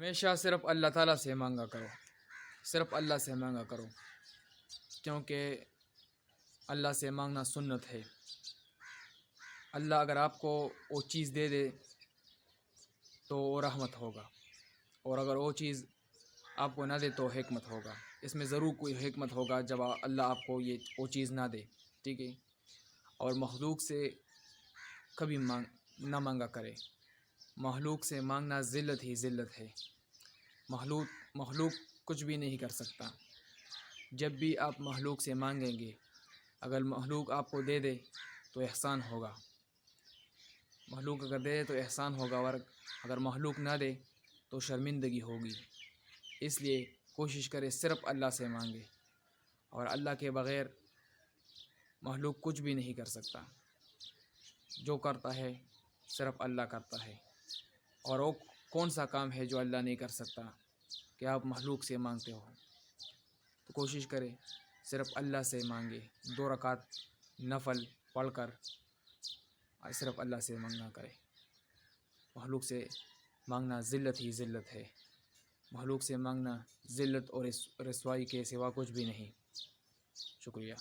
ہمیشہ صرف اللہ تعالیٰ سے مانگا کرو، صرف اللہ سے مانگا کرو، کیونکہ اللہ سے مانگنا سنت ہے۔ اللہ اگر آپ کو وہ چیز دے دے تو وہ رحمت ہوگا، اور اگر وہ چیز آپ کو نہ دے تو حکمت ہوگا۔ اس میں ضرور کوئی حکمت ہوگا جب اللہ آپ کو وہ چیز نہ دے، ٹھیک ہے۔ اور مخلوق سے کبھی نہ مانگا کرے، مخلوق سے مانگنا ذلت ہی ذلت ہے۔ مخلوق کچھ بھی نہیں کر سکتا۔ جب بھی آپ مخلوق سے مانگیں گے، اگر مخلوق آپ کو دے دے تو احسان ہوگا، مخلوق اگر دے دے تو احسان ہوگا، اور اگر مخلوق نہ دے تو شرمندگی ہوگی۔ اس لیے کوشش کرے صرف اللہ سے مانگے، اور اللہ کے بغیر مخلوق کچھ بھی نہیں کر سکتا۔ جو کرتا ہے صرف اللہ کرتا ہے، اور وہ کون سا کام ہے جو اللہ نہیں کر سکتا کہ آپ مخلوق سے مانگتے ہو؟ تو کوشش کرے صرف اللہ سے مانگے، 2 رکعت نفل پڑھ کر صرف اللہ سے مانگنا کرے۔ مخلوق سے مانگنا ذلت ہی ذلت ہے، مخلوق سے مانگنا ذلت اور رسوائی کے سوا کچھ بھی نہیں۔ شکریہ۔